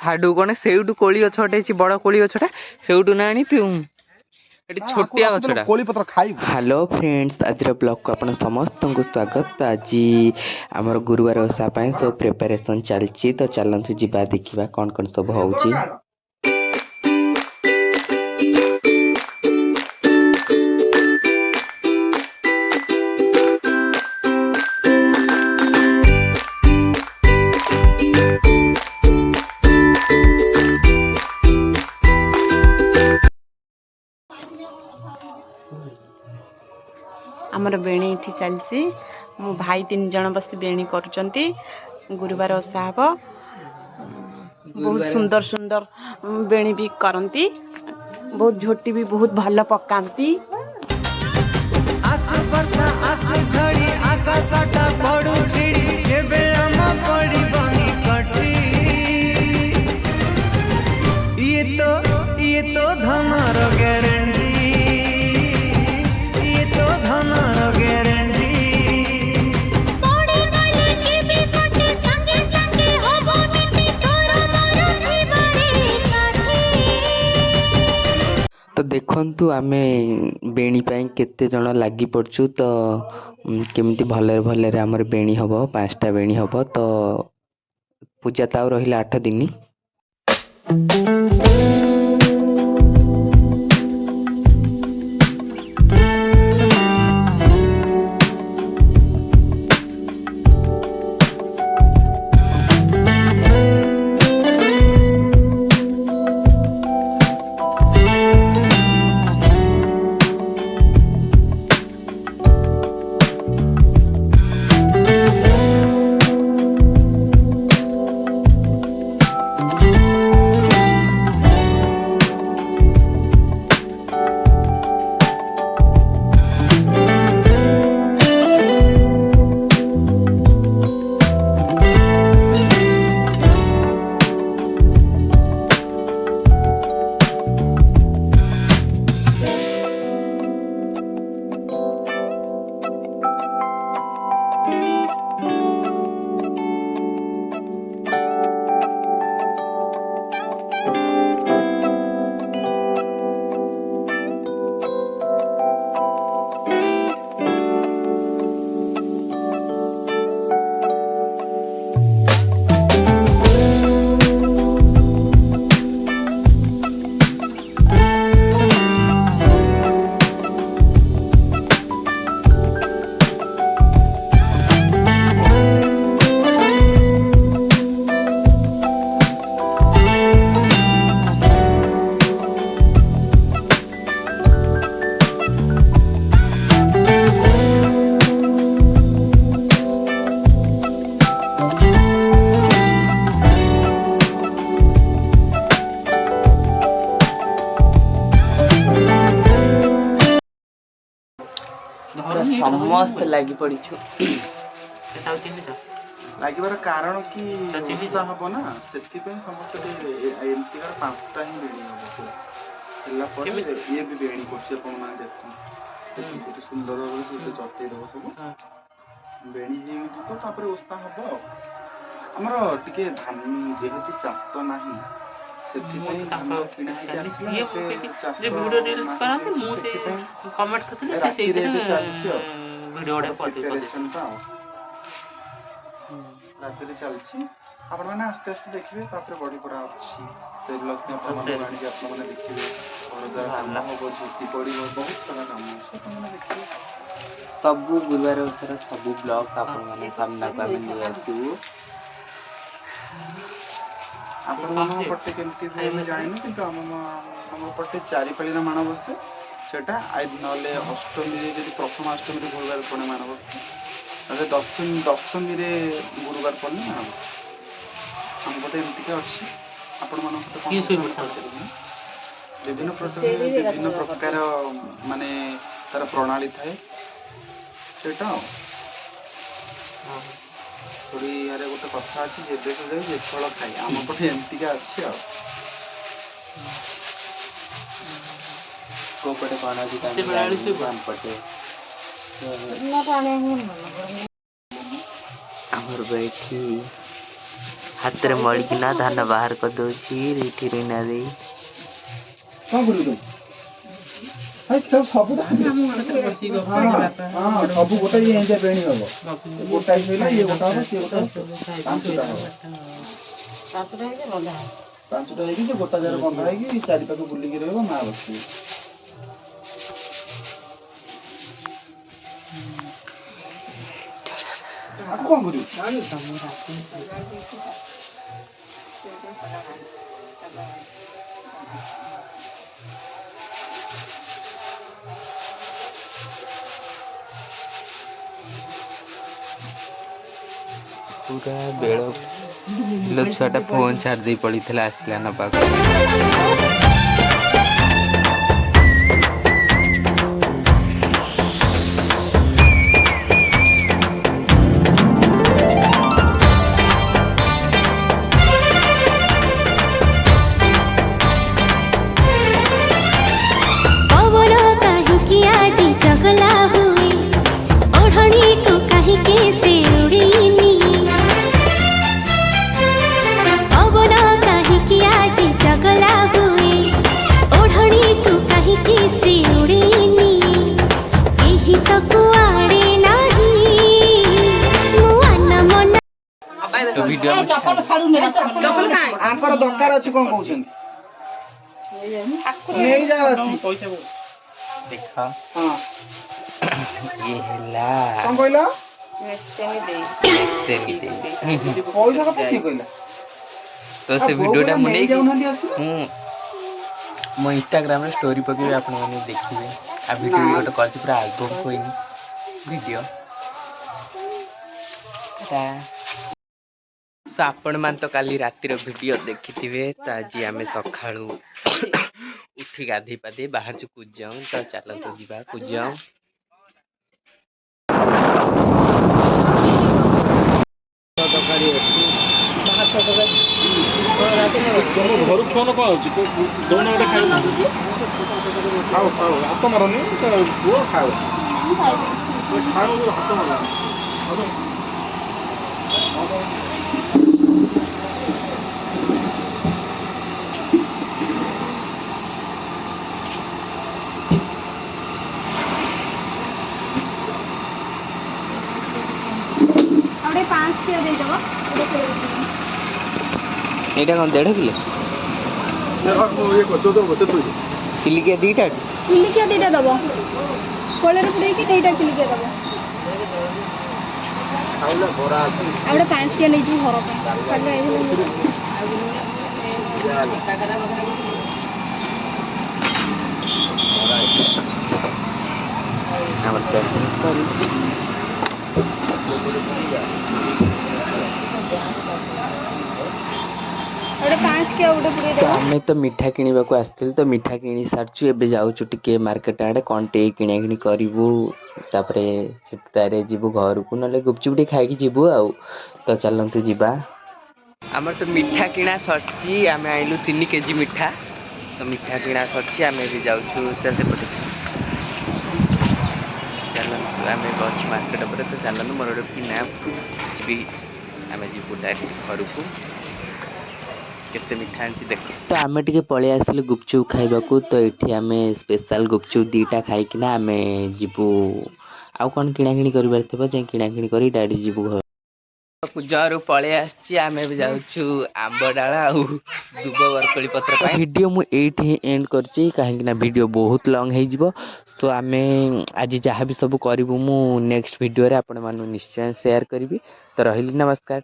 हाडू कौन से कोली गछटे बड़ कोली गछटा से ना आनी तू एटी छोटिया गछटा कोली पत्र खाई। हेलो फ्रेंड्स आज ब्लॉग को अपन समस्त को स्वागत। आज आमर गुरुवार ओषा सब प्रिपरेशन चलती तो चलतु जा देखा कौन कौन सब होची। आमर बेणी इठी चलची मो भाई 3 जन बस बेणी करुचंती। गुरुवार ओषा हब बहुत सुंदर सुंदर बेणी भी करंती। बहुत झोटी भी बहुत भल पकांती। आसु वर्षा आसु झड़ी आकाशटा पड़ू छिड़ी जेबे हम पड़ी बनी कटी। ये तो धमार गारंटी, ये तो धमार गारंटी। पड़े गले के भी कोटे संगे संगे होबो नीति तोर मोर जीवरे काठी। तो देखंतु आमे बेणी पाई केते जण लागी पड़छु। तो केमती भले भले आमर बेणी हबो 5टा बेणी हबो। तो पूजा ताऊ रहिला 8 दिन। समस्त लगी पड़ी लागिबार कारण कि ओषा हबो ना सेति पे समस्त एमतिकार 5टा ही बेणी हबो। एला पर ये भी बेणी करछे अपन मान देखो बहुत सुंदर से चटे दबो सब बेणी हे तो तापर ओषा हबो। हमर टिके धान जेहेतु चाष नाही सेति पे धान किना है चाष जे वीडियो रील्स कराते मु से कमेंट करते से सेति वीडियो डे प्रिपरेशन ता रात रे चलछि। आपण माने आस्ते आस्ते देखिबे तापर बॉडी पूरा अछि ते ब्लॉग में आपण माने गाड़ी आपण माने देखिबे और जरा काम हो झुटी पड़ी बहुत सारा काम है तो माने देखिबे सब गुरुवार ओषा सब ब्लॉग आपण माने सामना को हम ले आसु। आपण माने पट्टे केमती होय मैं जानिनु किंतु हम पट्टे 4 पाली रा माण बसे सेटा आइ नले अष्टमी रे जदी प्रथम अष्टमी रे गुरुवार पणे माण बसे अरे दशमी रे गुरुवार पड़े ना हम गोटे एमती अच्छी आपण मान विभिन्न प्रकार माने तार प्रणाली थाए सेटा थोड़ी यार गोटे कथा अच्छी जेबे तो जाए फल खाई आम पटे एमती अच्छी कोपटे कौन अच्छी पटे आमर बैठी ହାତରେ ମଳିକିନା ଧାନ ବାହାର କରିଦଉଛି ରିଠି ରିନା ଦେଇ। କଣ କରିବୁ ତୁ? ସବୁ ସବୁ ଗୋଟେ ଇଏ ଏମିତି ବେଣୀ ହବ। ଗୋଟା ହେଇଲା ଇଏ ଗୋଟା ହବ ସିଏ ଗୋଟା ହବ। ପାଞ୍ଚଟା ହବ। ପାଞ୍ଚଟା ହେଇକି ସେ ଗୋଟା ଜାଗାରେ ବନ୍ଧା ହେଇକି ଚାରି ପାଖ ବୁଲିକି ରହିବ ମା ବସିବ। ଆକୁ କଣ କରିବୁ? ପୁରା ବେଳ ଛୁଆଟା ଫୋନ୍ ଛାଡ଼ି ଦେଇ ପଳେଇଥିଲା ଆସିଲା ନେବାକୁ। पवन काहिकी आजी चगला हुए ओढ़नी को काहिकी से उड़ीनी पवन काहिकी आजी चगला हुए ओढ़नी को काहिकी से उड़ीनी एही तो कुआड़े नाही मुआना मन तो वीडियो में ଆଙ୍କର ଦରକାର ଅଛି କଣ କହୁଛନ୍ତି? ନେଇକି ଯାଅ ଆସି। ଦେଖ ହଁ ଇଏ ହେଲା କଣ କହିଲ? ସେମିତି। ପଇସା କଥା କିଏ କହିଲା? ତ ସେ ଭିଡ଼ିଓଟା ମୁଁ ନେଇକି ଯାଉନାହାନ୍ତି ଆସି। ମୁଁ ମୋ ଇନଷ୍ଟାଗ୍ରାମରେ ଷ୍ଟୋରି ପକେଇବି, ଆପଣମାନେ ଦେଖିବେ। ଆଉ ଭିଡ଼ିଓ ଗୋଟେ କରିଛି ପୁରା ଆଲବମ୍ କୁଇନ୍ ଭିଡ଼ିଓ। ତ ଆପଣମାନେ ତ କାଲି ରାତିର ଭିଡ଼ିଓ ଦେଖିଥିବେ। ତ ଆଜି ଆମେ ସକାଳୁ ଉଠି ଗାଧେଇ ପାଧେଇ ବାହାରିଛୁ କୁଜଙ୍ଗ। ତ ଚାଲନ୍ତୁ ଯିବା କୁଜଙ୍ଗ। ତମ ଘରୁ ଫୋନ କଣ ହଉଛି? ଦଉନ ଗୋଟେ ଖାଇବ। ଖାଉ ଖାଉ ହାତ ମାରନି ପୁଅ ଖାଉ ଖାଉ ହାତ ମାରନି। ଏଇଟା କ'ଣ 1.5 କିଲୋ? କିଲିକିଆ ଦୁଇଟା କିଲିକିଆ ଦିଟା ଦବ କୋଳରେ ପୁରେଇକି ଦିଟା କିଲିକିଆ ଦବ ଆଉ ଗୋଟେ 5 କିଲୋ ନେଇଯିବୁ ଘର ପାଇଁ କାଲି ଆମର ପ୍ୟାକିଂ ସରିଛି। ଗୋଟେ 5 କିଲୋ ଗୋଟେ ପୁରେଇ ତ ଦବ ଆମେ ତ ମିଠା କିଣିବାକୁ ଆସିଥିଲୁ, ତ ମିଠା କିଣି ସାରିଛୁ। ଏବେ ଯାଉଛୁ ଟିକେ ମାର୍କେଟ ଆଡ଼େ କ'ଣ ଟିକେ କିଣାକିଣି କରିବୁ। ତାପରେ ସେଠାରେ ଯିବୁ ଘରକୁ, ନହେଲେ ଗୁପଚୁପ ଟିକେ ଖାଇକି ଯିବୁ ଆଉ। ତ ଚାଲନ୍ତୁ ଯିବା। ଆମର ତ ମିଠା କିଣା ସରିଛି। ଆମେ ଆଣିଲୁ 3 କେଜି ମିଠା। ତ ମିଠା କିଣା ସରିଛି, ଆମେ ଏବେ ଯାଉଛୁ ସେପଟେ। ଚାଲନ୍ତୁ ଆମେ ଅଛୁ ମାର୍କେଟ ଉପରେ। ତ ଚାଲନ୍ତୁ ମୋର ଗୋଟେ କିଣା ଯିବି, ଆମେ ଯିବୁ ଡାଇରେକ୍ଟ ଘରକୁ। କେତେ ମିଠା ଆଣିଛି ଦେଖ। ତ ଆମେ ଟିକେ ପଳେଇ ଆସିଲୁ ଗୁପଚୁପ ଖାଇବାକୁ। ତ ଏଠି ଆମେ ସ୍ପେଶାଲ ଗୁପଚୁପ 2ଟା ଖାଇକିନା ଆମେ ଯିବୁ। ଆଉ କ'ଣ କିଣାକିଣି କରିବାର ଥିବ ଯାଇ କିଣାକିଣି କରି ଡାଇରେକ୍ଟ ଯିବୁ ଘର। କୁଜରୁ ପଳେଇ ଆସିଛି। ଆମେ ଏବେ ଯାଉଛୁ ଆମ୍ବଡାଳ ଆଉ ଦୁବ ବରକୋଳି ପତ୍ର ପାଇଁ। ଭିଡ଼ିଓ ମୁଁ ଏଇଠି ହିଁ ଏଣ୍ଡ କରିଛି, କାହିଁକିନା ଭିଡ଼ିଓ ବହୁତ ଲଙ୍ଗ ହେଇଯିବ। ତ ଆମେ ଆଜି ଯାହା ବି ସବୁ କରିବୁ ମୁଁ ନେକ୍ସଟ ଭିଡ଼ିଓରେ ଆପଣମାନଙ୍କୁ ନିଶ୍ଚୟ ସେୟାର କରିବି। ତ ରହିଲି, ନମସ୍କାର।